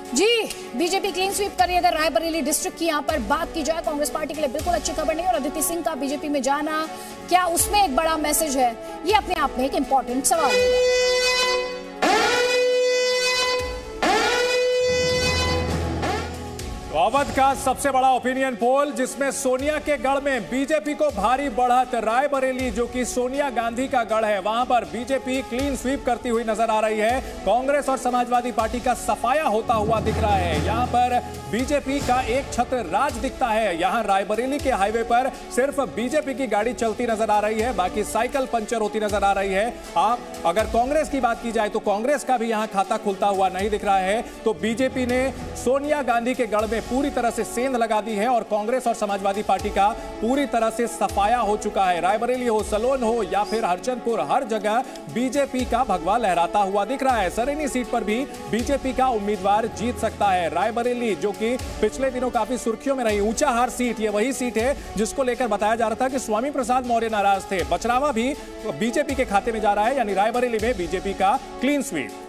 जी, BJP clean sweep कर रही है। अगर रायबरेली डिस्ट्रिक्ट की यहाँ पर बात की जाए, कांग्रेस पार्टी के लिए बिल्कुल अच्छी खबर नहीं। और अदिति सिंह का बीजेपी में जाना, क्या उसमें एक बड़ा मैसेज है? ये अपने आप में एक इंपॉर्टेंट सवाल है। अवध का सबसे बड़ा ओपिनियन पोल जिसमें सोनिया के गढ़ में बीजेपी को भारी बढ़त। रायबरेली जो कि सोनिया गांधी का गढ़ है, वहां पर बीजेपी क्लीन स्वीप करती हुई नजर आ रही है। कांग्रेस और समाजवादी पार्टी का सफाया होता हुआ दिख रहा है। यहां पर बीजेपी का एक छत्र राज दिखता है। यहां रायबरेली के हाईवे पर सिर्फ बीजेपी की गाड़ी चलती नजर आ रही है, बाकी साइकिल पंचर होती नजर आ रही है। आप अगर कांग्रेस की बात की जाए तो कांग्रेस का भी यहां खाता खुलता हुआ नहीं दिख रहा है। तो बीजेपी ने सोनिया गांधी के गढ़ में पूरी तरह से सेंध लगा दी है और कांग्रेस और समाजवादी पार्टी का पूरी तरह से सफाया हो चुका है। रायबरेली हो, सलोन हो या फिर हरचंदपुर, हर जगह बीजेपी का भगवा लहराता हुआ दिख रहा है। सरेनी सीट पर भी बीजेपी का उम्मीदवार जीत सकता है। रायबरेली जो कि पिछले दिनों काफी सुर्खियों में रही, ऊंचाहार सीट, ये वही सीट है जिसको लेकर बताया जा रहा था कि स्वामी प्रसाद मौर्य नाराज थे। बचरावा भी बीजेपी के खाते में जा रहा है, यानी रायबरेली में बीजेपी का क्लीन स्वीप।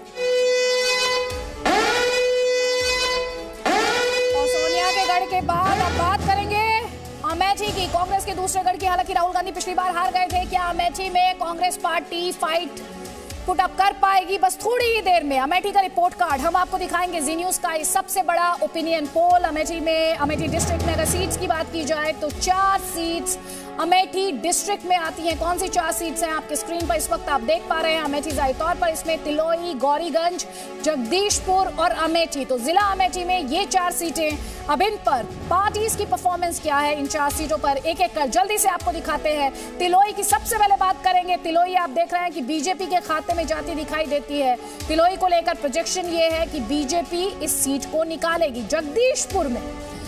के बाद अब बात करेंगे अमेठी की, कांग्रेस के दूसरे गढ़ की। हालांकि राहुल गांधी पिछली बार हार गए थे। क्या अमेठी में Congress party fight put up कर पाएगी? बस थोड़ी ही देर में अमेठी का रिपोर्ट कार्ड हम आपको दिखाएंगे। जी न्यूज का सबसे बड़ा ओपिनियन पोल अमेठी में, अमेठी डिस्ट्रिक्ट में अगर सीट्स की बात की जाए तो 4 सीट्स अमेठी डिस्ट्रिक्ट में आती हैं। कौन सी 4 सीट्स हैं आपके स्क्रीन पर इस वक्त आप देख पा रहे हैं। अमेठी जाहिर तौर पर इसमें तिलोई, गौरीगंज, जगदीशपुर और अमेठी। तो जिला अमेठी में ये 4 सीटें। अब इन पर पार्टीज की परफॉर्मेंस क्या है इन 4 सीटों पर, एक एक कर जल्दी से आपको दिखाते हैं। तिलोई की सबसे पहले बात करेंगे। तिलोई आप देख रहे हैं कि बीजेपी के खाते में जाती दिखाई देती है। तिलोई को लेकर प्रोजेक्शन ये है कि बीजेपी इस सीट को निकालेगी।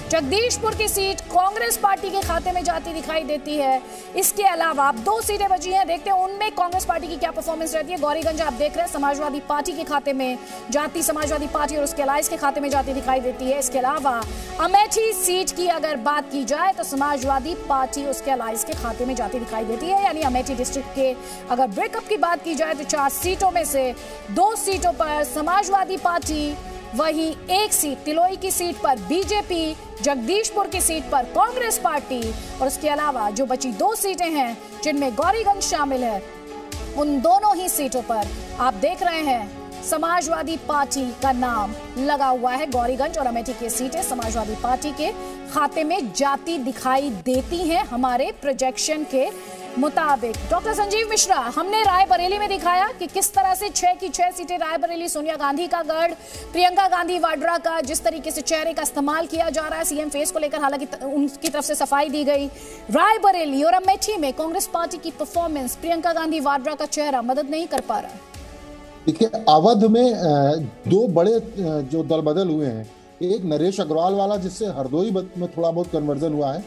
जगदीशपुर की सीट कांग्रेस पार्टी के खाते में जाती दिखाई देती है। इसके अलावा अब 2 सीटें बची हैं, देखते हैं उनमें कांग्रेस पार्टी की क्या परफॉर्मेंस रहती है। गौरीगंज आप देख रहे हैं समाजवादी पार्टी के खाते में जाती, समाजवादी पार्टी और उसके अलायंस के खाते में जाती दिखाई देती है। इसके अलावा अमेठी सीट की अगर बात की जाए तो समाजवादी पार्टी उसके अलायंस के खाते में जाती दिखाई देती है। यानी अमेठी डिस्ट्रिक्ट के अगर ब्रेकअप की बात की जाए तो 4 सीटों में से 2 सीटों पर समाजवादी पार्टी, वही 1 सीट तिलोई की सीट पर बीजेपी, जगदीशपुर की सीट पर कांग्रेस पार्टी और उसके अलावा जो बची 2 सीटें हैं जिनमें गौरीगंज शामिल है, उन दोनों ही सीटों पर आप देख रहे हैं समाजवादी पार्टी का नाम लगा हुआ है। गौरीगंज और अमेठी की सीटें समाजवादी पार्टी के खाते में जाती दिखाई देती हैं हमारे प्रोजेक्शन के मुताबिक। डॉक्टर संजीव मिश्रा, हमने रायबरेली में दिखाया कि किस तरह से 6 की 6 सीटें रायबरेली, सोनिया गांधी का गढ़, प्रियंका गांधी वाड्रा का, जिस तरीके से चेहरे का इस्तेमाल किया जा रहा है सीएम फेस को लेकर, हालांकि उनकी तरफ से सफाई दी गई। रायबरेली और अमेठी में कांग्रेस पार्टी की परफॉर्मेंस, प्रियंका गांधी वाड्रा का चेहरा मदद नहीं कर पा रहा। देखिए, अवध में 2 बड़े जो दल बदल हुए हैं, एक नरेश अग्रवाल वाला जिससे हरदोई में थोड़ा बहुत कन्वर्जन हुआ है,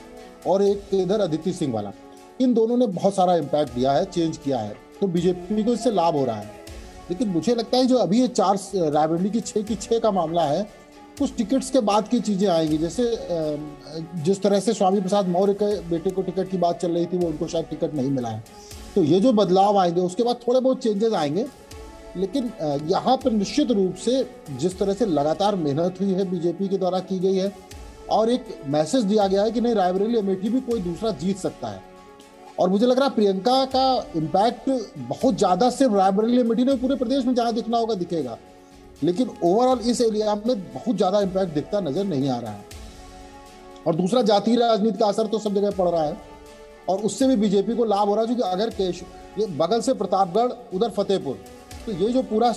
और एक इधर अदिति सिंह वाला। इन दोनों ने बहुत सारा इम्पैक्ट दिया है, चेंज किया है, तो बीजेपी को इससे लाभ हो रहा है। लेकिन मुझे लगता है जो अभी ये 4 रायबरेली की 6 की 6 का मामला है, कुछ टिकट्स के बाद की चीजें आएंगी। जैसे जिस तरह से स्वामी प्रसाद मौर्य के बेटे को टिकट की बात चल रही थी, वो उनको शायद टिकट नहीं मिला है, तो ये जो बदलाव आएंगे उसके बाद थोड़े बहुत चेंजेस आएंगे। लेकिन यहाँ पर निश्चित रूप से जिस तरह से लगातार मेहनत हुई है बीजेपी के द्वारा की गई है, और एक मैसेज दिया गया है कि नहीं, रायबरेली अमेठी भी कोई दूसरा जीत सकता है। और मुझे लग रहा है प्रियंका का इम्पैक्ट बहुत ज्यादा सिर्फ रायबरेली अमेठी ने, पूरे प्रदेश में जहां दिखना होगा दिखेगा, लेकिन ओवरऑल इस एरिया में बहुत ज्यादा इम्पैक्ट दिखता नजर नहीं आ रहा है। और दूसरा, जातीय राजनीति का असर तो सब जगह पड़ रहा है, और उससे भी बीजेपी को लाभ हो रहा है, क्योंकि अगर ये बगल से प्रतापगढ़, उधर फतेहपुर, तो ये जो पूरा,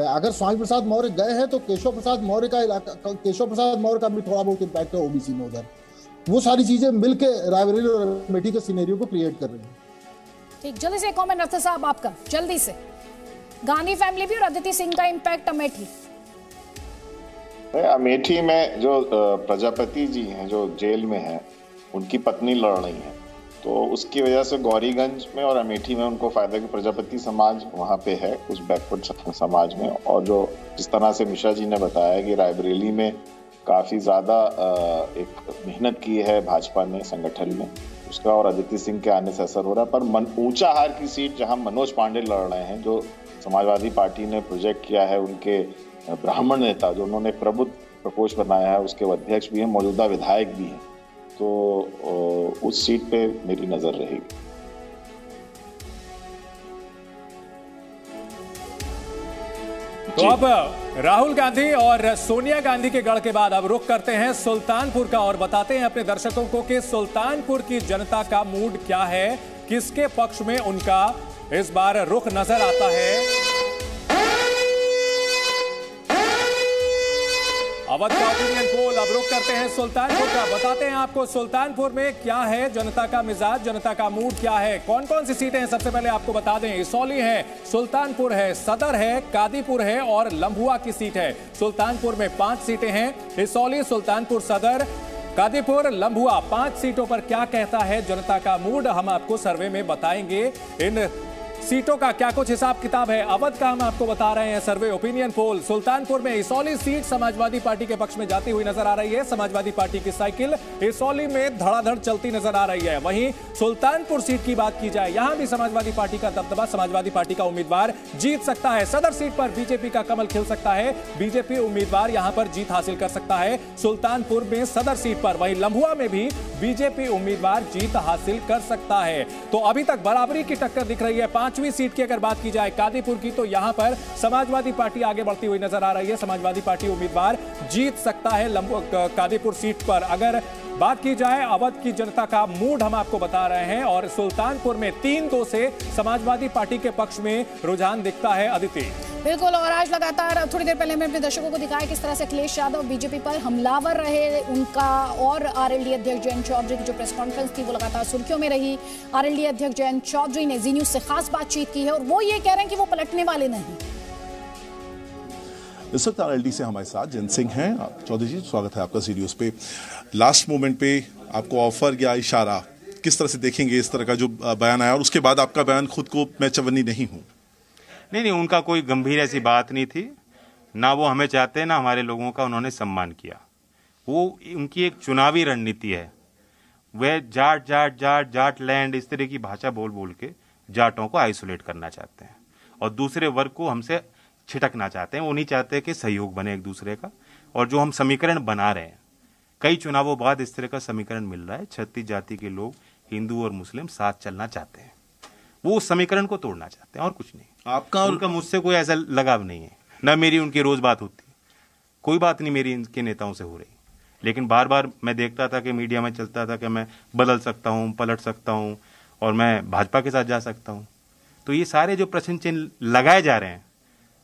अगर स्वामी प्रसाद मौर्य गए हैं तो केशव प्रसाद मौर्य का इलाका, केशव प्रसाद मौर्य का भी थोड़ा बहुत इम्पैक्ट है ओबीसी में उधर। वो सारी चीजें मिलकर रायबरेली और अमेठी के सिनेरियो को क्रिएट कर रही हैं। ठीक, जल्दी से कमेंट रखते साहब आपका, जल्दी से। गांधी फैमिली भी और अदिति सिंह का इम्पैक्ट अमेठी। अमेठी में जो प्रजापति जी हैं जो जेल में हैं, उनकी पत्नी लड़ रही हैं, तो उसकी वजह से गौरीगंज में और अमेठी में उनको फायदा, कि प्रजापति समाज वहाँ पे है, उस बैकवर्ड समाज में। और जो जिस तरह से मिश्रा जी ने बताया कि रायबरेली में काफी ज्यादा एक मेहनत की है भाजपा ने संगठन में, उसका और अदिति सिंह के आने से असर हो रहा है। पर ऊंचाहार की सीट जहां मनोज पांडे लड़ रहे हैं, जो समाजवादी पार्टी ने प्रोजेक्ट किया है, उनके ब्राह्मण नेता जो उन्होंने प्रकोष्ठ बनाया है उसके अध्यक्ष भी हैं, मौजूदा विधायक भी हैं, तो उस सीट पे मेरी नजर रहेगी। तो अब राहुल गांधी और सोनिया गांधी के गढ़ के बाद अब रुख करते हैं सुल्तानपुर का और बताते हैं अपने दर्शकों को कि सुल्तानपुर की जनता का मूड क्या है, किसके पक्ष में उनका इस बार रुख नजर आता है। अवध का ओपिनियन पोल अब रुख करते हैं सुल्तानपुर का, बताते हैं आपको सुल्तानपुर में क्या है जनता का मिजाज, जनता का मूड क्या है, कौन कौन सी सीटें हैं। सबसे पहले आपको बता दें, इसौली है, सुल्तानपुर है, सदर है, कादीपुर है और लंबुआ की सीट है। सुल्तानपुर में 5 सीटें हैं, इसौली, सुल्तानपुर, सदर, कादीपुर, लंबुआ, 5 सीटों पर क्या कहता है जनता का मूड, हम आपको सर्वे में बताएंगे। इन सीटों का क्या कुछ हिसाब किताब है, अवध का हम आपको बता रहे हैं सर्वे ओपिनियन पोल। सुल्तानपुर में इसौली सीट समाजवादी पार्टी के पक्ष में जाती हुई नजर आ रही है। समाजवादी पार्टी की साइकिल इसौली में धड़ाधड़ चलती नजर आ रही है। वहीं सुल्तानपुर सीट की बात की जाए, यहां भी समाजवादी पार्टी का दबदबा, समाजवादी पार्टी का उम्मीदवार जीत सकता है। सदर सीट पर बीजेपी का कमल खिल सकता है, बीजेपी उम्मीदवार यहां पर जीत हासिल कर सकता है सुल्तानपुर में सदर सीट पर। वहीं लंबुआ में भी बीजेपी उम्मीदवार जीत हासिल कर सकता है। तो अभी तक बराबरी की टक्कर दिख रही है। 5वीं सीट की अगर बात की जाए कादीपुर की, तो यहां पर समाजवादी पार्टी आगे बढ़ती हुई नजर आ रही है। समाजवादी पार्टी उम्मीदवार जीत सकता है कादीपुर सीट पर। अगर बात की जाए अवध की जनता का मूड हम आपको बता रहे हैं और सुल्तानपुर में 3-2 से समाजवादी पार्टी के पक्ष में रुझान दिखता है। अदिति बिल्कुल, और आज लगातार थोड़ी देर पहले हमने अपने दर्शकों को दिखाया किस तरह से अखिलेश यादव बीजेपी पर हमलावर रहे। उनका और आरएलडी अध्यक्ष जयंत चौधरी की जो प्रेस कॉन्फ्रेंस थी वो लगातार सुर्खियों में रही। आरएलडी अध्यक्ष जयंत चौधरी ने जी न्यूज से खास बातचीत की है और वो ये कह रहे हैं कि वो पलटने वाले नहीं। इस वक्त आरएलडी से हमारे साथ जयंत सिंह हैं। चौधरी जी, स्वागत है आपका सी न्यूज पे। लास्ट मोमेंट पे आपको ऑफर या इशारा किस तरह से देखेंगे, इस तरह का जो बयान आया और उसके बाद आपका बयान खुद को मैं चवन्नी नहीं हूं? नहीं, उनका कोई गंभीर ऐसी बात नहीं थी, ना वो हमें चाहते ना हमारे लोगों का उन्होंने सम्मान किया। वो उनकी एक चुनावी रणनीति है, वह जाट जाट जाट जाट लैंड इस तरह की भाषा बोल बोल के जाटों को आइसोलेट करना चाहते हैं और दूसरे वर्ग को हमसे छिटकना चाहते हैं। वो नहीं चाहते कि सहयोग बने एक दूसरे का। और जो हम समीकरण बना रहे हैं, कई चुनावों बाद इस तरह का समीकरण मिल रहा है, 36 जाति के लोग हिंदू और मुस्लिम साथ चलना चाहते हैं, वो उस समीकरण को तोड़ना चाहते हैं और कुछ नहीं। आपका और उनका मुझसे कोई ऐसा लगाव नहीं है, ना मेरी उनकी रोज बात होती, कोई बात नहीं मेरी इनके नेताओं से हो रही। लेकिन बार बार मैं देखता था कि मीडिया में चलता था कि मैं बदल सकता हूं, पलट सकता हूं और मैं भाजपा के साथ जा सकता हूं। तो ये सारे जो प्रश्न चिन्ह लगाए जा रहे हैं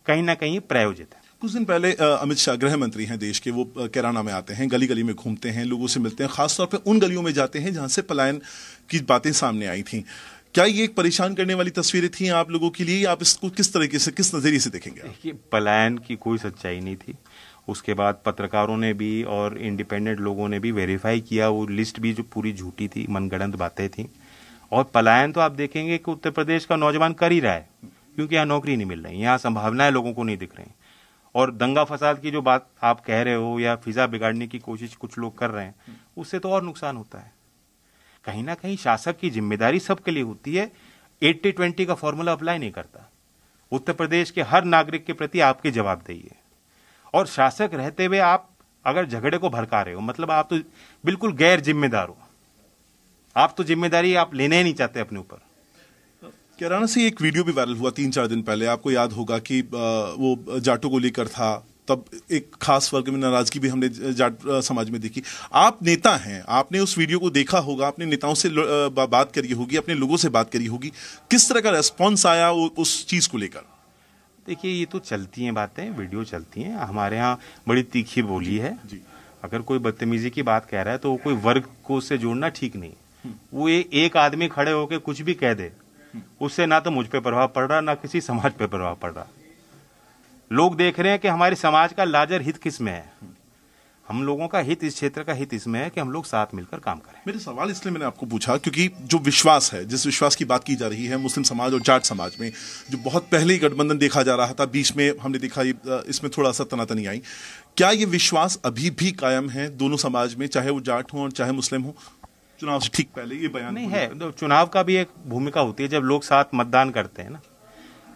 कहीं ना कहीं प्रायोजित है। कुछ दिन पहले अमित शाह गृह मंत्री हैं देश के, वो कैराना में आते हैं, गली गली में घूमते हैं, लोगों से मिलते हैं, खासतौर पे उन गलियों में जाते हैं जहां से पलायन की बातें सामने आई थी। क्या ये एक परेशान करने वाली तस्वीरें थी आप लोगों के लिए? आप इसको किस तरीके से, किस नजरिए से देखेंगे? देखिए, पलायन की कोई सच्चाई नहीं थी। उसके बाद पत्रकारों ने भी और इंडिपेंडेंट लोगों ने भी वेरीफाई किया, वो लिस्ट भी जो पूरी झूठी थी, मनगढ़ंत बातें थी। और पलायन तो आप देखेंगे कि उत्तर प्रदेश का नौजवान कर ही रहा है, क्योंकि यहाँ नौकरी नहीं मिल रही, यहाँ संभावनाएं लोगों को नहीं दिख रही। और दंगा फसाद की जो बात आप कह रहे हो या फिजा बिगाड़ने की कोशिश कुछ लोग कर रहे हैं, उससे तो और नुकसान होता है। कहीं ना कहीं शासक की जिम्मेदारी सबके लिए होती है, 80-20 का फॉर्मूला अप्लाई नहीं करता। उत्तर प्रदेश के हर नागरिक के प्रति आपकी जवाबदेही है। और शासक रहते हुए आप अगर झगड़े को भड़का रहे हो, मतलब आप तो बिल्कुल गैर जिम्मेदार हो। आप तो जिम्मेदारी आप लेने ही नहीं चाहते अपने ऊपर। कैराना से एक वीडियो भी वायरल हुआ 3-4 दिन पहले, आपको याद होगा कि वो जाटों को लेकर था, तब एक खास वर्ग में नाराजगी भी हमने जाट समाज में देखी। आप नेता हैं, आपने उस वीडियो को देखा होगा, अपने नेताओं से बात करी होगी, अपने लोगों से बात करी होगी, किस तरह का रेस्पॉन्स आया उस चीज को लेकर? देखिए, ये तो चलती हैं बातें, वीडियो चलती हैं, हमारे यहाँ बड़ी तीखी बोली है जी। अगर कोई बदतमीजी की बात कह रहा है तो कोई वर्ग को उससे जोड़ना ठीक नहीं। वो एक आदमी खड़े होकर कुछ भी कह दे, उससे ना तो मुझ पे प्रभाव पड़ रहा, ना किसी समाज पे प्रभाव पड़ रहा। लोग देख रहे हैं कि हमारे समाज का लार्जर हित किस में है। हम लोगों का हित, इस क्षेत्र का हित इसमें है कि हम लोग साथ मिलकर काम करें। मेरे सवाल इसलिए मैंने आपको पूछा क्योंकि जो विश्वास है, जिस विश्वास की बात की जा रही है मुस्लिम समाज और जाट समाज में, जो बहुत पहले ही गठबंधन देखा जा रहा था, बीच में हमने देखा इसमें थोड़ा सा तनातनी आई। क्या ये विश्वास अभी भी कायम है दोनों समाज में, चाहे वो जाट हो और चाहे मुस्लिम हो? चुनाव से ठीक पहले ये बयान नहीं है, तो चुनाव का भी एक भूमिका होती है। जब लोग साथ मतदान करते हैं ना,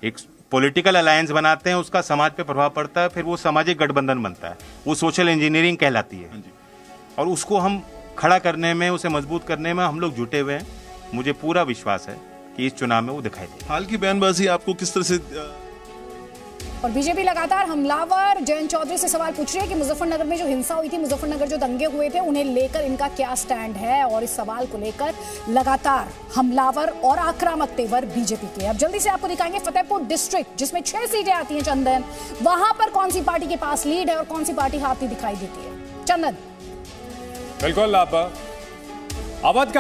एक पॉलिटिकल अलायंस बनाते हैं, उसका समाज पे प्रभाव पड़ता है, फिर वो सामाजिक गठबंधन बनता है, वो सोशल इंजीनियरिंग कहलाती है। और उसको हम खड़ा करने में, उसे मजबूत करने में हम लोग जुटे हुए हैं। मुझे पूरा विश्वास है कि इस चुनाव में वो दिखाई देगा। हाल की बयानबाजी आपको किस तरह से? और बीजेपी लगातार हमलावर। जयंत चौधरी से सवाल पूछ रही है कि मुजफ्फरनगर में जो हिंसा हुई थी, मुजफ्फरनगर जो दंगे हुए थे, उन्हें लेकर इनका क्या स्टैंड है। और इस सवाल को लेकर लगातार हमलावर और आक्रामक तेवर बीजेपी के। अब जल्दी से आपको दिखाएंगे फतेहपुर डिस्ट्रिक्ट, जिसमें 6 सीटें आती हैं चंदन, वहां पर कौन सी पार्टी के पास लीड है और कौन सी पार्टी हाथी दिखाई देती है। चंदन। बिल्कुल, आप अवध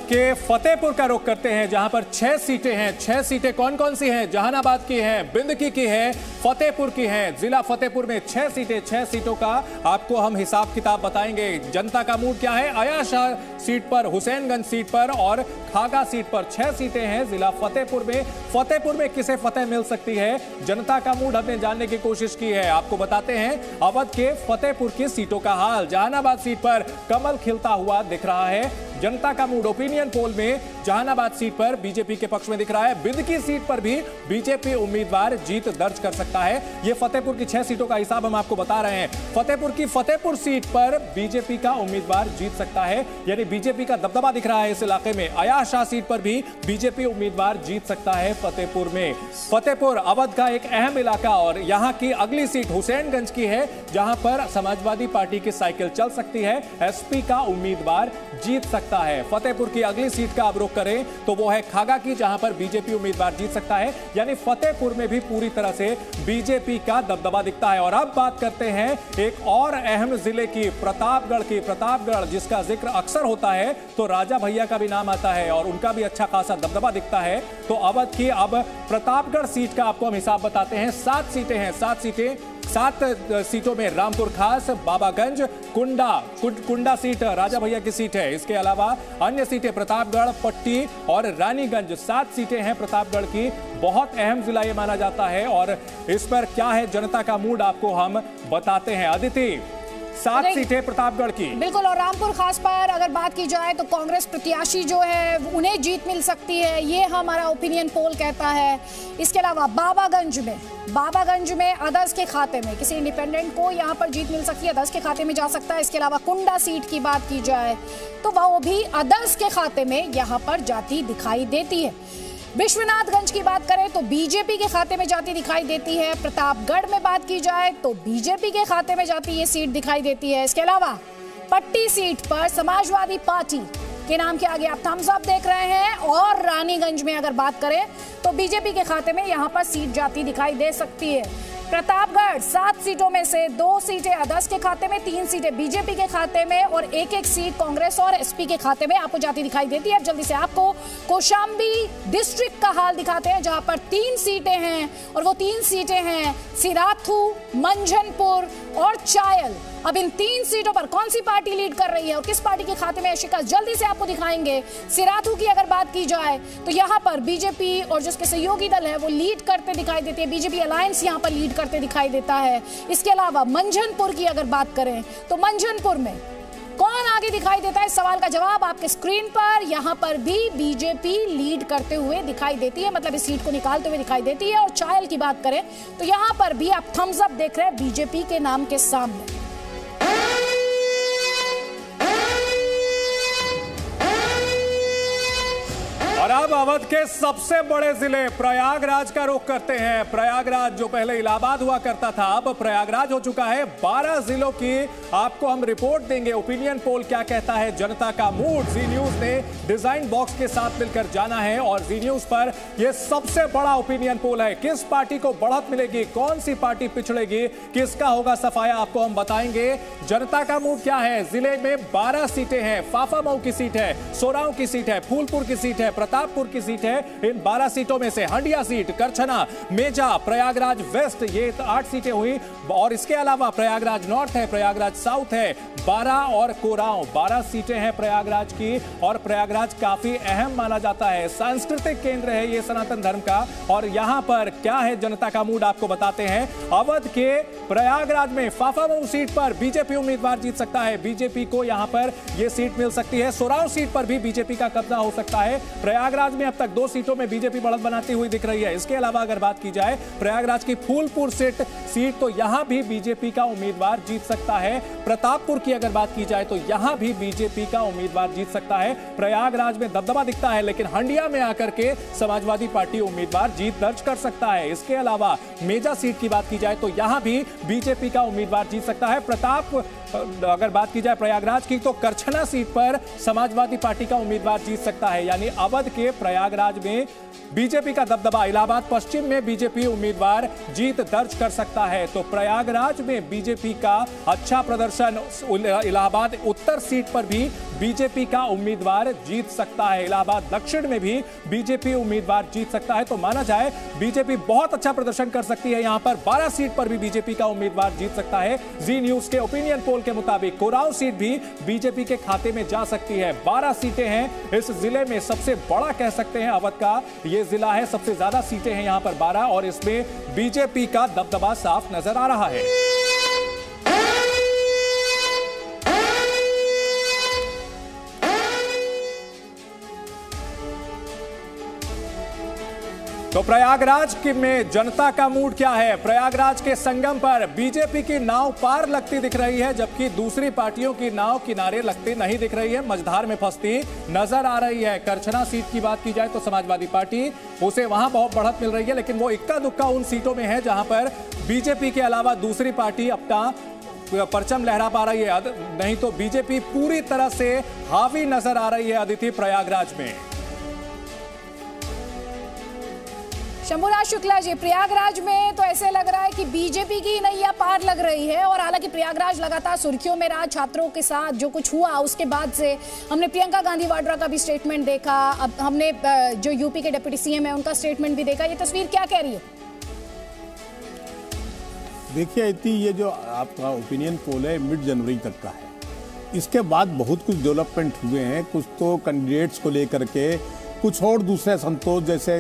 के फतेहपुर का रुख करते हैं, जहां पर 6 सीटें हैं। 6 सीटें कौन कौन सी हैं? जहानाबाद की है, बिंदकी की है, फतेहपुर की है। जिला फतेहपुर में 6 सीटें, 6 सीटों का आपको हम हिसाब किताब बताएंगे। जनता का मूड क्या है? अयाशा सीट पर, हुसैनगंज सीट पर और खागा सीट पर 6 सीटें हैं जिला फतेहपुर में। फतेहपुर में किसे फतेह मिल सकती है, जनता का मूड हमने जानने की कोशिश की है। आपको बताते हैं अवध के फतेहपुर की सीटों का हाल। जहानाबाद सीट पर कमल खिलता हुआ दिख रहा है। जनता का मूड ओपिनियन पोल में जहानाबाद सीट पर बीजेपी के पक्ष में दिख रहा है। बिंदकी सीट पर भी बीजेपी उम्मीदवार जीत दर्ज कर सकता है। यह फतेहपुर की 6 सीटों का हिसाब हम आपको बता रहे हैं। फतेहपुर की फतेहपुर सीट पर बीजेपी का उम्मीदवार जीत सकता है, यानी बीजेपी का दबदबा दिख रहा है इस इलाके में। अयाशा सीट पर भी बीजेपी उम्मीदवार जीत सकता है फतेहपुर में। फतेहपुर अवध का एक अहम इलाका और यहां की अगली सीट हुसैनगंज की है, जहां पर समाजवादी पार्टी की साइकिल चल सकती है। एसपी का उम्मीदवार जीत सकता है। फतेहपुर की अगली सीट का आप रुख करें तो वो है खागा की, जहां पर बीजेपी उम्मीदवार जीत सकता है। यानी फतेहपुर में भी पूरी तरह से बीजेपी का दबदबा दिखता है। और अब बात करते हैं एक और अहम जिले की, प्रतापगढ़ की। प्रतापगढ़ जिसका जिक्र अक्सर होता है तो राजा भैया का भी नाम आता है और उनका भी अच्छा खासा दबदबा दिखता है। तो अवध की अब प्रतापगढ़ सीट का आपको हम हिसाब बताते हैं। 7 सीटें हैं, 7 सीटों में रामपुर खास, बाबागंज, कुंडा सीट राजा भैया की सीट है। इसके अलावा अन्य सीटें प्रतापगढ़, पट्टी और रानीगंज 7 सीटें हैं प्रतापगढ़ की। बहुत अहम जिला ये माना जाता है और इस पर क्या है जनता का मूड आपको हम बताते हैं। अदिति, 7 सीटें प्रतापगढ़ की। बिल्कुल, और रामपुर खास पर अगर बात की जाए तो कांग्रेस प्रत्याशी जो है उन्हें जीत मिल सकती है, ये हमारा ओपिनियन पोल कहता है। इसके अलावा बाबागंज में अदर्स के खाते में किसी इंडिपेंडेंट को यहाँ पर जीत मिल सकती है, अदर्स के खाते में जा सकता है। इसके अलावा कुंडा सीट की बात की जाए तो वो भी अदर्स के खाते में यहाँ पर जाती दिखाई देती है। विश्वनाथगंज की बात करें तो बीजेपी के खाते में जाती दिखाई देती है। प्रतापगढ़ में बात की जाए तो बीजेपी के खाते में जाती ये सीट दिखाई देती है। इसके अलावा पट्टी सीट पर समाजवादी पार्टी के नाम के आगे आप थम्स अप देख रहे हैं। और रानीगंज में अगर बात करें तो बीजेपी के खाते में यहाँ पर सीट जाती दिखाई दे सकती है। प्रतापगढ़ 7 सीटों में से 2 सीटें अदर्स के खाते में, 3 सीटें बीजेपी के खाते में और एक सीट कांग्रेस और एसपी के खाते में आपको जाती दिखाई देती है। अब जल्दी से आपको कौशाम्बी डिस्ट्रिक्ट का हाल दिखाते हैं, जहां पर 3 सीटें हैं और वो 3 सीटें हैं सिराथू, मंझनपुर और चायल। अब इन 3 सीटों पर कौन सी पार्टी लीड कर रही है और किस पार्टी के खाते में है शिकस्त, जल्दी से आपको दिखाएंगे। सिराथू की अगर बात की जाए तो यहाँ पर बीजेपी और जिसके सहयोगी दल है वो लीड करते दिखाई देते हैं, बीजेपी अलायंस यहाँ पर लीड करते दिखाई देता है। इसके अलावा मंझनपुर की अगर बात करें तो मंझनपुर में कौन आगे दिखाई देता है, इस सवाल का जवाब आपके स्क्रीन पर। यहाँ पर भी बीजेपी लीड करते हुए दिखाई देती है, मतलब इस सीट को निकालते हुए दिखाई देती है। और चायल की बात करें तो यहाँ पर भी आप थम्स अप देख रहे हैं बीजेपी के नाम के सामने। और अब अवध के सबसे बड़े जिले प्रयागराज का रुख करते हैं। प्रयागराज जो पहले इलाहाबाद हुआ करता था, अब प्रयागराज हो चुका है। 12 जिलों की आपको हम रिपोर्ट देंगे। ओपिनियन पोल क्या कहता है, जनता का मूड जी न्यूज ने डिजाइन बॉक्स के साथ मिलकर जाना है और जी न्यूज पर यह सबसे बड़ा ओपिनियन पोल है। किस पार्टी को बढ़त मिलेगी, कौन सी पार्टी पिछड़ेगी, किसका होगा सफाया, आपको हम बताएंगे। जनता का मूड क्या है, जिले में 12 सीटें हैं। फाफामऊ की सीट है, सोराव की सीट है, फूलपुर की सीट है, प्रतापपुर की सीट है। इन 12 सीटों में से हंडिया सीट, करछना, मेजा, प्रयागराज वेस्ट, ये 8 सीटें हुई। और इसके अलावा प्रयागराज नॉर्थ है, प्रयागराज साउथ है, 12 और कोरांव 12 सीटें हैं प्रयागराज की। और प्रयागराज काफी अहम माना जाता है, सांस्कृतिक केंद्र है ये सनातन धर्म का। और यहां पर क्या है जनता का मूड आपको बताते हैं। अवध के प्रयागराज में फाफामऊ सीट पर बीजेपी उम्मीदवार जीत सकता है, बीजेपी को यहां पर यह सीट मिल सकती है। सोराव सीट पर भी बीजेपी का कब्जा हो सकता है। प्रयागराज में अब तक 2 सीटों में बीजेपी बढ़त बनाती हुई दिख रही है। इसके अलावा अगर बात की जाए प्रयागराज की फूलपुर सीट तो यहां भी बीजेपी का उम्मीदवार जीत सकता है। प्रतापपुर की अगर बात की जाए तो यहां भी बीजेपी का उम्मीदवार जीत सकता है। प्रयागराज में दबदबा दिखता है, लेकिन हंडिया में आकर के समाजवादी पार्टी उम्मीदवार जीत दर्ज कर सकता है। इसके अलावा मेजा सीट की बात की जाए तो यहां भी बीजेपी का उम्मीदवार जीत सकता है। अगर बात की जाए प्रयागराज की तो करछना सीट पर समाजवादी पार्टी का उम्मीदवार जीत सकता है। यानी अवध के प्रयागराज में बीजेपी का दबदबा, इलाहाबाद पश्चिम में बीजेपी उम्मीदवार जीत दर्ज कर सकता है। तो प्रयागराज में बीजेपी का अच्छा प्रदर्शन, इलाहाबाद उत्तर सीट पर भी बीजेपी का उम्मीदवार जीत सकता है। इलाहाबाद दक्षिण में भी बीजेपी उम्मीदवार जीत सकता है। तो माना जाए बीजेपी बहुत अच्छा प्रदर्शन कर सकती है। यहां पर 12 सीट पर भी बीजेपी का उम्मीदवार जीत सकता है। जी न्यूज के ओपिनियन पोल के मुताबिक कोराव सीट भी बीजेपी के खाते में जा सकती है। 12 सीटें हैं इस जिले में, सबसे बड़ा कह सकते हैं अवध का ये जिला है, सबसे ज्यादा सीटें हैं यहां पर 12, और इसमें बीजेपी का दबदबा साफ नजर आ रहा है। तो प्रयागराज में जनता का मूड क्या है? प्रयागराज के संगम पर बीजेपी की नाव पार लगती दिख रही है, जबकि दूसरी पार्टियों की नाव किनारे लगती नहीं दिख रही है, मझधार में फंसती नजर आ रही है। करछना सीट की बात की जाए तो समाजवादी पार्टी, उसे वहां बहुत बढ़त मिल रही है, लेकिन वो इक्का दुक्का उन सीटों में है जहां पर बीजेपी के अलावा दूसरी पार्टी अपना परचम लहरा पा रही है। नहीं तो बीजेपी पूरी तरह से हावी नजर आ रही है अदिति प्रयागराज में। शंभुराज शुक्ला जी, प्रयागराज में तो ऐसे लग रहा है कि बीजेपी की नैया पार लग रही है, और हालांकि प्रयागराज लगातार सुर्खियों में रहा छात्रों के साथ जो कुछ हुआ उसके बाद से। हमने प्रियंका गांधी वाड्रा का भी स्टेटमेंट देखा, अब हमने जो यूपी के डिप्टी सीएम है उनका स्टेटमेंट भी देखा। ये तस्वीर क्या कह रही है? देखिए इतनी, ये जो आपका ओपिनियन पोल है मिड जनवरी तक का है, इसके बाद बहुत कुछ डेवलपमेंट हुए हैं। कुछ तो कैंडिडेट्स को लेकर के, कुछ और दूसरे संतोष, जैसे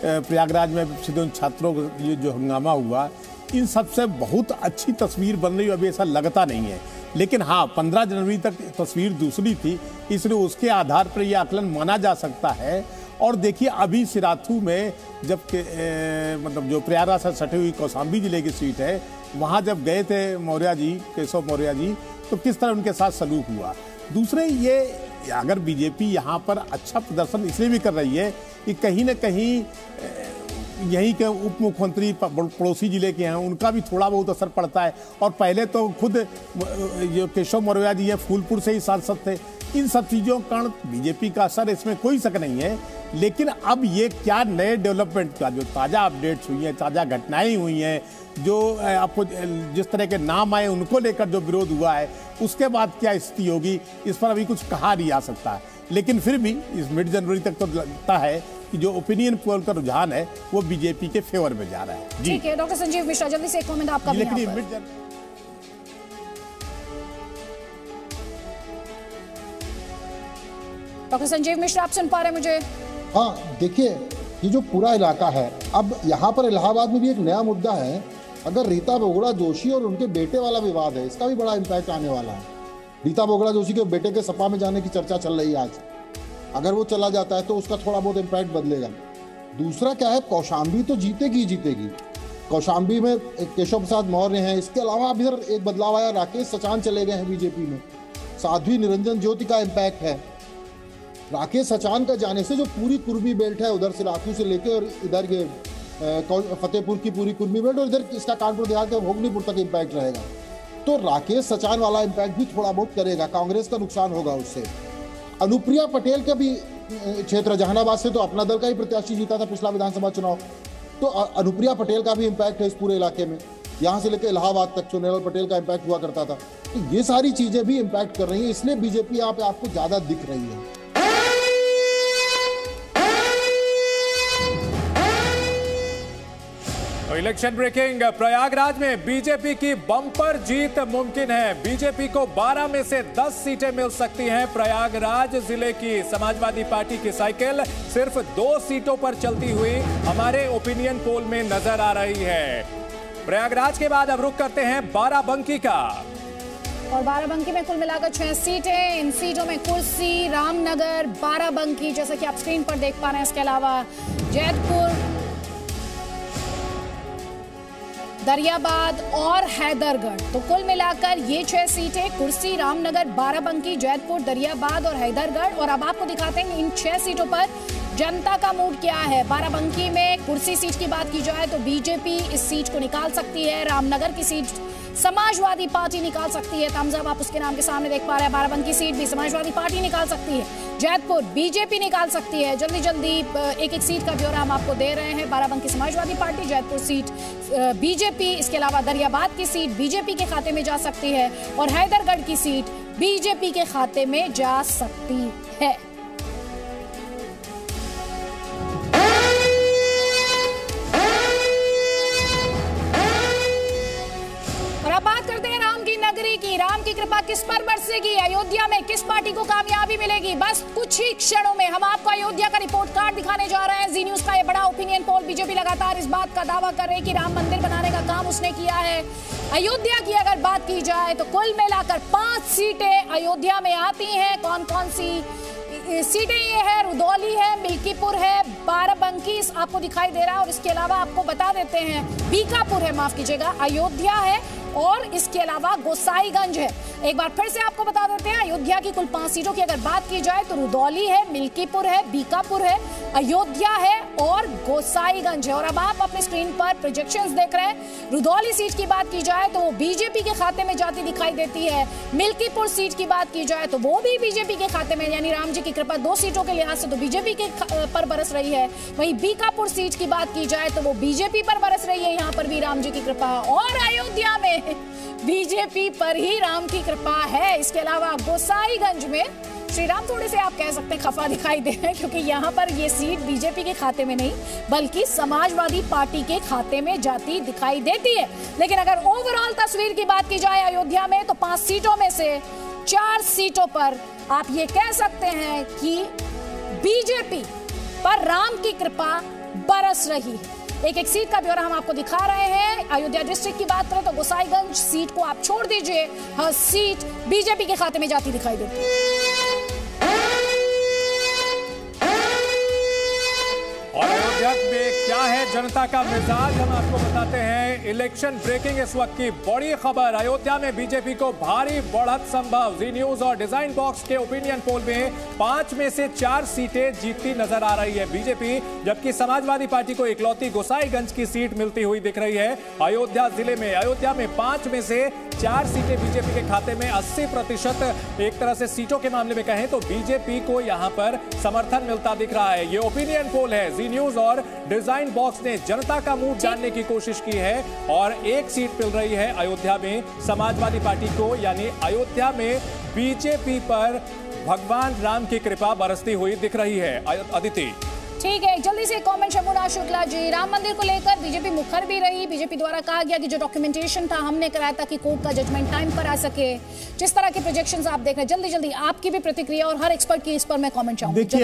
प्रयागराज में छात्रों का ये जो हंगामा हुआ, इन सब से बहुत अच्छी तस्वीर बन रही है। अभी ऐसा लगता नहीं है, लेकिन हाँ 15 जनवरी तक तस्वीर दूसरी थी, इसलिए उसके आधार पर यह आकलन माना जा सकता है। और देखिए अभी सिराथू में जब मतलब जो प्रयागराज से सटी हुई कौशाम्बी जिले की सीट है, वहाँ जब गए थे मौर्य जी, केशव मौर्य जी, तो किस तरह उनके साथ सलूक हुआ। दूसरे ये अगर बीजेपी यहाँ पर अच्छा प्रदर्शन इसलिए भी कर रही है कि कहीं न कहीं यहीं के उप मुख्यमंत्री पड़ोसी जिले के हैं, उनका भी थोड़ा बहुत असर पड़ता है। और पहले तो खुद जो केशव मौर्य जी है फूलपुर से ही सांसद थे। इन सब चीज़ों के कारण बीजेपी का असर, इसमें कोई शक नहीं है। लेकिन अब ये क्या नए डेवलपमेंट का जो ताज़ा अपडेट्स हुई हैं, ताज़ा घटनाएं हुई हैं, जो आपको जिस तरह के नाम आए उनको लेकर जो विरोध हुआ है, उसके बाद क्या स्थिति होगी, इस पर अभी कुछ कहा नहीं जा सकता है। लेकिन फिर भी इस मिड जनवरी तक तो लगता है कि जो ओपिनियन पोल का रुझान है वो बीजेपी के फेवर में जा रहा है। ठीक है डॉक्टर संजीव मिश्रा, जल्दी से एक कमेंट आपका भी यहाँ पर। डॉक्टर संजीव मिश्रा, आप सुन पा रहे हैं मुझे? हाँ, देखिए ये जो पूरा इलाका है, अब यहाँ पर इलाहाबाद में भी एक नया मुद्दा है। अगर रीता बोगड़ा जोशी और उनके बेटे वाला विवाद है, इसका भी बड़ा इम्पैक्ट आने वाला है। रीता बोगड़ा जोशी के बेटे के सपा में जाने की चर्चा चल रही है आज। अगर वो चला जाता है तो उसका थोड़ा बहुत इम्पैक्ट बदलेगा। दूसरा क्या है, कौशाम्बी तो जीतेगी जीतेगी। कौशाम्बी में केशव प्रसाद मौर्य हैं, इसके अलावा अब इधर एक बदलाव आया, राकेश सचान चले गए हैं बीजेपी में। साध्वी निरंजन ज्योति का इम्पैक्ट है। राकेश सचान का जाने से जो पूरी कुर्मी बेल्ट है, उधर सिराथू से लेके और इधर के फतेहपुर की पूरी कुर्मी बेल्ट और इधर इसका कानपुर देहात के भोगनीपुर तक इम्पैक्ट रहेगा। तो राकेश सचान वाला इम्पैक्ट भी थोड़ा बहुत करेगा, कांग्रेस का नुकसान होगा उससे। अनुप्रिया पटेल का भी क्षेत्र, जहानाबाद से तो अपना दल का ही प्रत्याशी जीता था पिछला विधानसभा चुनाव, तो अनुप्रिया पटेल का भी इम्पैक्ट है इस पूरे इलाके में। यहाँ से लेकर इलाहाबाद तक सोनेलाल पटेल का इम्पैक्ट हुआ करता था। तो ये सारी चीजें भी इम्पैक्ट कर रही हैं, इसलिए बीजेपी यहाँ पे आपको ज्यादा दिख रही है। इलेक्शन ब्रेकिंग, प्रयागराज में बीजेपी की बम्पर जीत मुमकिन है। बीजेपी को 12 में से 10 सीटें मिल सकती हैं। प्रयागराज जिले की समाजवादी पार्टी की साइकिल सिर्फ 2 सीटों पर चलती हुई हमारे ओपिनियन पोल में नजर आ रही है। प्रयागराज के बाद अब रुख करते हैं बाराबंकी का। और बाराबंकी में कुल मिलाकर 6 सीटें। इन सीटों में कुर्सी, रामनगर, बाराबंकी जैसा कि आप स्क्रीन पर देख पा रहे हैं, इसके अलावा जैतपुर, दरियाबाद और हैदरगढ़। तो कुल मिलाकर ये 6 सीटें, कुर्सी, रामनगर, बाराबंकी, जैतपुर, दरियाबाद और हैदरगढ़। और अब आपको दिखाते हैं इन 6 सीटों पर जनता का मूड क्या है। बाराबंकी में कुर्सी सीट की बात की जाए तो बीजेपी इस सीट को निकाल सकती है। रामनगर की सीट समाजवादी पार्टी निकाल सकती है। तमजब आप उसके नाम के सामने देख पा रहे हैं। बाराबंकी सीट भी समाजवादी पार्टी निकाल सकती है। जैतपुर बीजेपी निकाल सकती है। जल्दी जल्दी एक एक सीट का ब्यौरा हम आपको दे रहे हैं। Barabanki Samajwadi party, Jaitpur seat BJP, इसके अलावा दरियाबाद की सीट बीजेपी के खाते में जा सकती है और हैदरगढ़ की सीट बीजेपी के खाते में जा सकती है। नगरी की राम की कृपा किस पर बरसेगी, अयोध्या में किस पार्टी को कामयाबी मिलेगी। बस कुछ ही क्षणों में हम आपको अयोध्या का रिपोर्ट कार्ड दिखाने जा रहे हैं। जी न्यूज का ये बड़ा ओपिनियन पोल। बीजेपी लगातार इस बात का दावा कर रही है कि राम मंदिर बनाने का काम उसने किया है। अयोध्या की अगर बात की जाए तो कुल मिलाकर 5 सीटें अयोध्या में आती हैं। कौन कौन सी सीटें ये है? रुदौली है, मिल्कीपुर है, बाराबंकी आपको दिखाई दे रहा है और इसके अलावा आपको बता देते हैं बीकापुर है, माफ कीजिएगा, अयोध्या है और इसके अलावा गोसाईगंज है। एक बार फिर से आपको बता देते हैं अयोध्या की कुल 5 सीटों की अगर बात की जाए तो रुदौली है, मिल्कीपुर है, बीकापुर है, अयोध्या है और गोसाईगंज है। और अब आप अपनी स्क्रीन पर प्रोजेक्शंस देख रहे हैं। रुदौली सीट की बात की जाए तो वो बीजेपी के खाते में जाती दिखाई देती है। मिल्कीपुर सीट की बात की जाए तो वो भी बीजेपी के खाते में, यानी राम जी की कृपा 2 सीटों के लिहाज से तो बीजेपी के पर बरस रही है। वहीं बीकापुर सीट की बात की जाए तो वो बीजेपी पर बरस रही है, यहाँ पर भी राम जी की कृपा। और अयोध्या में बीजेपी पर ही राम की कृपा है। इसके अलावा गोसाईगंज में श्री राम थोड़े से आप कह सकते हैं खफा दिखाई दे रहे हैं, क्योंकि यहाँ पर ये सीट बीजेपी के खाते में नहीं बल्कि समाजवादी पार्टी के खाते में जाती दिखाई देती है। लेकिन अगर ओवरऑल तस्वीर की बात की जाए अयोध्या में तो 5 सीटों में से 4 सीटों पर आप ये कह सकते हैं कि बीजेपी पर राम की कृपा बरस रही है। एक एक सीट का ब्यौरा हम आपको दिखा रहे हैं। अयोध्या डिस्ट्रिक्ट की बात करें तो गोसाईगंज सीट को आप छोड़ दीजिए, हर सीट बीजेपी के खाते में जाती दिखाई देती है। और अयोध्या में क्या है जनता का मिजाज, हम आपको बताते हैं। इलेक्शन ब्रेकिंग इस वक्त की बड़ी खबर। अयोध्या में बीजेपी को भारी बढ़त संभव। जी न्यूज और डिजाइन बॉक्स के ओपिनियन पोल में 5 में से 4 सीटें जीतती नजर आ रही है बीजेपी, जबकि समाजवादी पार्टी को इकलौती गोसाईगंज की सीट मिलती हुई दिख रही है। अयोध्या जिले में 5 में से 4 सीटें बीजेपी के खाते में। 80% एक तरह से सीटों के मामले में कहें तो बीजेपी को यहां पर समर्थन मिलता दिख रहा है। ये ओपिनियन पोल है। जी न्यूज और डिजाइन बॉक्स ने जनता का मूड जानने की कोशिश की है और एक सीट मिल रही है अयोध्या में समाजवादी पार्टी को, यानी अयोध्या में बीजेपी पर भगवान राम की कृपा बरसती हुई दिख रही है। अदिति, ठीक है, जल्दी से कमेंट शमुना शुक्ला जी। राम मंदिर को लेकर बीजेपी मुखर भी रही। बीजेपी द्वारा कहा गया कि जो डॉक्यूमेंटेशन था हमने कराया था कि कोर्ट का जजमेंट टाइम पर आ सके। जिस तरह के प्रोजेक्शंस आप देख रहे हैं, जल्दी जल्दी आपकी भी प्रतिक्रिया और हर एक्सपर्ट की इस पर मैं कमेंट चाहूंगी। देखिए,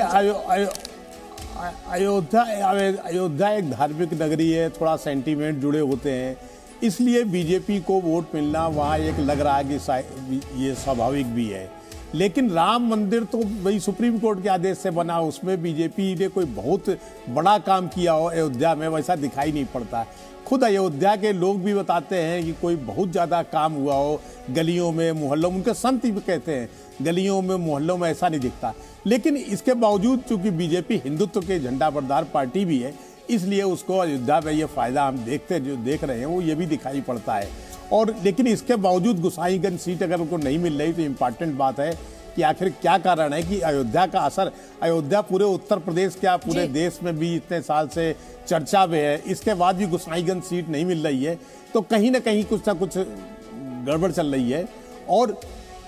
अयोध्या एक धार्मिक नगरी है, थोड़ा सेंटीमेंट जुड़े होते हैं, इसलिए बीजेपी को वोट मिलना वहाँ एक लग रहा है कि ये स्वाभाविक भी है। लेकिन राम मंदिर तो भाई सुप्रीम कोर्ट के आदेश से बना, उसमें बीजेपी ने कोई बहुत बड़ा काम किया हो अयोध्या में वैसा दिखाई नहीं पड़ता। खुद अयोध्या के लोग भी बताते हैं कि कोई बहुत ज़्यादा काम हुआ हो गलियों में, मोहल्लों में। उनके संत भी कहते हैं गलियों में, मोहल्लों में ऐसा नहीं दिखता। लेकिन इसके बावजूद चूंकि बीजेपी हिंदुत्व के झंडा बरदार पार्टी भी है, इसलिए उसको अयोध्या में ये फायदा हम देख रहे हैं वो ये भी दिखाई पड़ता है। और लेकिन इसके बावजूद गोसाईगंज सीट अगर उनको नहीं मिल रही तो इम्पॉर्टेंट बात है कि आखिर क्या कारण है कि अयोध्या का असर, अयोध्या पूरे उत्तर प्रदेश क्या पूरे देश में भी इतने साल से चर्चा में है, इसके बाद भी गोसाईगंज सीट नहीं मिल रही है, तो कहीं ना कहीं कुछ ना कुछ गड़बड़ चल रही है। और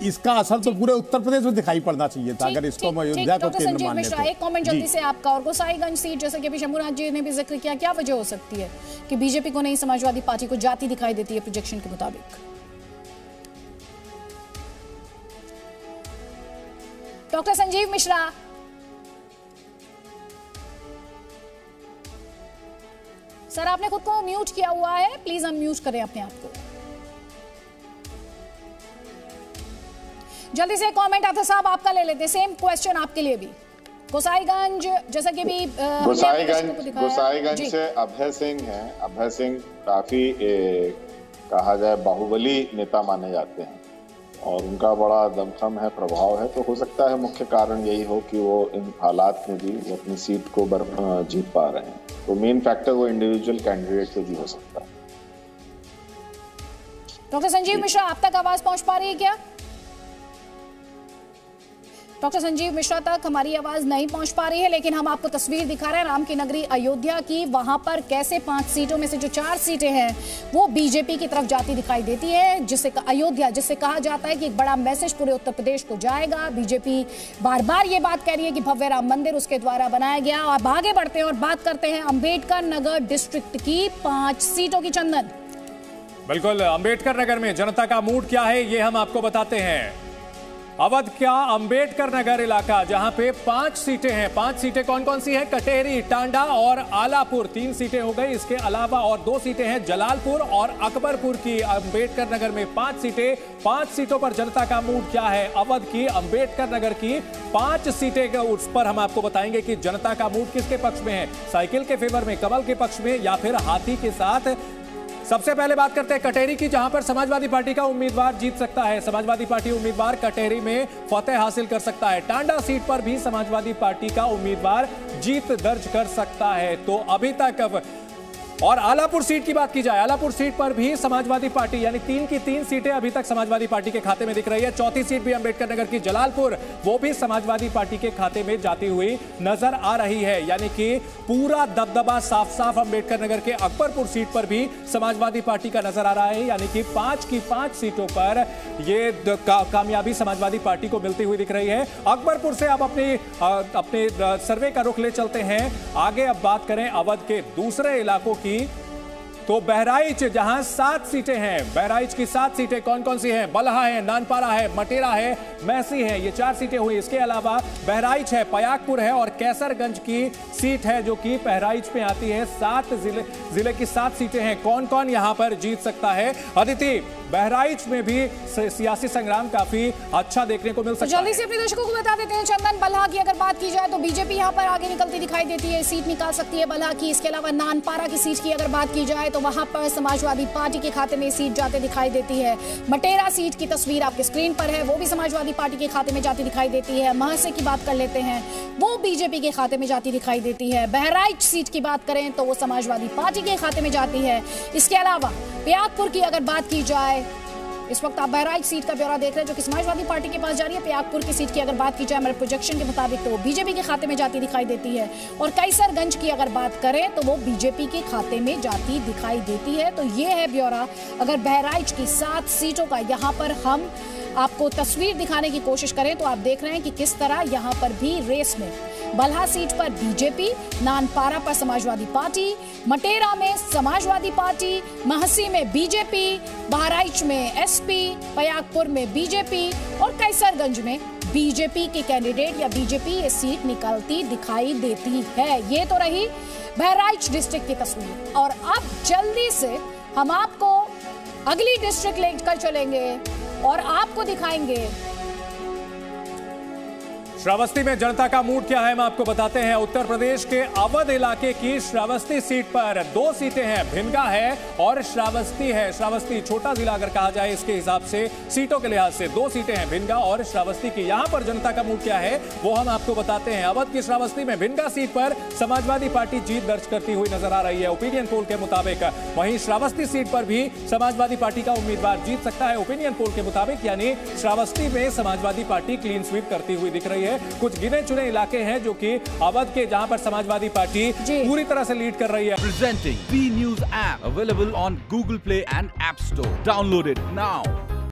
इसका असर तो पूरे उत्तर प्रदेश में दिखाई पड़ना चाहिए था अगर इसको हम अयोध्या को केंद्र माने तो। एक कमेंट जल्दी से आपका। और गोसाईगंज सीट जैसे कि अभी शंभूनाथ जी ने भी जिक्र किया, क्या वजह हो सकती है कि बीजेपी को नहीं समाजवादी पार्टी को जाती दिखाई देती है प्रोजेक्शन के मुताबिक? डॉक्टर संजीव मिश्रा, सर आपने खुद को म्यूट किया हुआ है, प्लीज अनम्यूट करें अपने आप को। जल्दी से कमेंट आता साहब आपका ले लेते, सेम क्वेश्चन आपके लिए भी। गोसाईगंज जैसा कि भी गोसाईगंज से अभय सिंह हैं। अभय सिंह काफी कहा जाए बाहुबली नेता माने जाते हैं और उनका बड़ा दमखम है, प्रभाव है, तो हो सकता है मुख्य कारण यही हो कि वो इन हालात में भी वो अपनी सीट को जीत पा रहे हैं। तो मेन फैक्टर वो इंडिविजुअल कैंडिडेट से भी हो सकता है। डॉक्टर संजीव मिश्रा, आप तक आवाज पहुंच पा रही है क्या? डॉक्टर संजीव मिश्रा तक हमारी आवाज नहीं पहुंच पा रही है, लेकिन हम आपको तस्वीर दिखा रहे हैं राम की नगरी अयोध्या की। वहां पर कैसे 5 सीटों में से जो 4 सीटें हैं वो बीजेपी की तरफ जाती दिखाई देती है, जिससे अयोध्या, जिससे कहा जाता है कि एक बड़ा मैसेज पूरे उत्तर प्रदेश को जाएगा। बीजेपी बार बार ये बात कह रही है कि भव्य राम मंदिर उसके द्वारा बनाया गया। अब आगे बढ़ते हैं और बात करते हैं अंबेडकर नगर डिस्ट्रिक्ट की 5 सीटों की। चंदन, बिल्कुल, अंबेडकर नगर में जनता का मूड क्या है ये हम आपको बताते हैं। अवध का अंबेडकर नगर इलाका, जहां पे 5 सीटें हैं। 5 सीटें कौन कौन सी हैं? कटेरी, टांडा और आलापुर, 3 सीटें हो गई। इसके अलावा और 2 सीटें हैं जलालपुर और अकबरपुर की। अंबेडकर नगर में 5 सीटें। 5 सीटों पर जनता का मूड क्या है? अवध की अंबेडकर नगर की 5 सीटें के उस पर हम आपको बताएंगे कि जनता का मूड किसके पक्ष में है, साइकिल के फेवर में, कमल के पक्ष में या फिर हाथी के साथ। सबसे पहले बात करते हैं कटेरी की, जहां पर समाजवादी पार्टी का उम्मीदवार जीत सकता है। समाजवादी पार्टी उम्मीदवार कटेरी में फतेह हासिल कर सकता है। टांडा सीट पर भी समाजवादी पार्टी का उम्मीदवार जीत दर्ज कर सकता है। तो अभी तक और आलापुर सीट की बात की जाए, आलापुर सीट पर भी समाजवादी पार्टी, यानी 3 की 3 सीटें अभी तक समाजवादी पार्टी के खाते में दिख रही है। 4थी सीट भी अंबेडकर नगर की जलालपुर, वो भी समाजवादी पार्टी के खाते में जाती हुई नजर आ रही है। यानी कि पूरा दबदबा साफ साफ अंबेडकर नगर के अकबरपुर सीट पर भी समाजवादी पार्टी का नजर आ रहा है। यानी कि 5 की 5 सीटों पर ये कामयाबी समाजवादी पार्टी को मिलती हुई दिख रही है। अकबरपुर से अब अपने सर्वे का रुख ले चलते हैं आगे। अब बात करें अवध के दूसरे इलाकों की, तो बहराइच, जहां 7 सीटें हैं। बहराइच की 7 सीटें कौन कौन सी हैं? बलहा है, नानपारा है, मटेरा है, मैसी है, ये 4 सीटें हुई। इसके अलावा बहराइच है, पयागपुर है और कैसरगंज की सीट है जो कि बहराइच में आती है। 7 जिले की 7 सीटें हैं। कौन कौन यहां पर जीत सकता है? अदिति, बहराइच में भी सियासी संग्राम काफी अच्छा देखने को मिल सकता है। जल्दी से अपने दर्शकों को बता देते हैं चंदन, बलहा की अगर बात की जाए तो बीजेपी यहां पर आगे निकलती दिखाई देती है, सीट निकाल सकती है बलहा की। इसके अलावा नानपारा की सीट की अगर बात की जाए तो वहां पर समाजवादी पार्टी के खाते में सीट जाते दिखाई देती है। मटेरा सीट की तस्वीर आपके स्क्रीन पर है, वो भी समाजवादी पार्टी के खाते में जाती दिखाई देती है। महसे की बात कर लेते हैं, वो बीजेपी के खाते में जाती दिखाई देती है। बहराइच सीट की बात करें तो वो समाजवादी पार्टी के खाते में जाती है। इसके अलावा पयागपुर की अगर बात की जाए, इस वक्त आप बहराइच सीट का ब्यौरा देख रहे हैं जो कि समाजवादी पार्टी के पास जा रही है। पयागपुर की सीट की अगर बात की जाए हमारे प्रोजेक्शन के मुताबिक तो वो बीजेपी के खाते में जाती दिखाई देती है। और कैसरगंज की अगर बात करें तो वो बीजेपी के खाते में जाती दिखाई देती है। तो ये है ब्यौरा अगर बहराइच की 7 सीटों का। यहाँ पर हम आपको तस्वीर दिखाने की कोशिश करें तो आप देख रहे हैं कि किस तरह यहाँ पर भी रेस में बलहा सीट पर बीजेपी, नानपारा पर समाजवादी पार्टी, मटेरा में समाजवादी पार्टी, महसी में बीजेपी, बहराइच में एसपी, पयागपुर में बीजेपी और कैसरगंज में बीजेपी के कैंडिडेट या बीजेपी ये सीट निकलती दिखाई देती है। ये तो रही बहराइच डिस्ट्रिक्ट की तस्वीर। और अब जल्दी से हम आपको अगली डिस्ट्रिक्ट लेकर चलेंगे और आपको दिखाएंगे श्रावस्ती में जनता का मूड क्या है, हम आपको बताते हैं। उत्तर प्रदेश के अवध इलाके की श्रावस्ती सीट पर 2 सीटें हैं, भिनगा है और श्रावस्ती है। श्रावस्ती छोटा जिला अगर कहा जाए इसके हिसाब से, सीटों के लिहाज से 2 सीटें हैं भिनगा और श्रावस्ती की। यहां पर जनता का मूड क्या है वो हम आपको बताते हैं। अवध की श्रावस्ती में भिनगा सीट पर समाजवादी पार्टी जीत दर्ज करती हुई नजर आ रही है ओपिनियन पोल के मुताबिक। वहीं श्रावस्ती सीट पर भी समाजवादी पार्टी का उम्मीदवार जीत सकता है ओपिनियन पोल के मुताबिक। यानी श्रावस्ती में समाजवादी पार्टी क्लीन स्वीप करती हुई दिख रही है। कुछ गिने चुने इलाके हैं जो कि अवध के, जहां पर समाजवादी पार्टी पूरी तरह से लीड कर रही है। Presenting B News app available on Google Play and App Store. Download it now.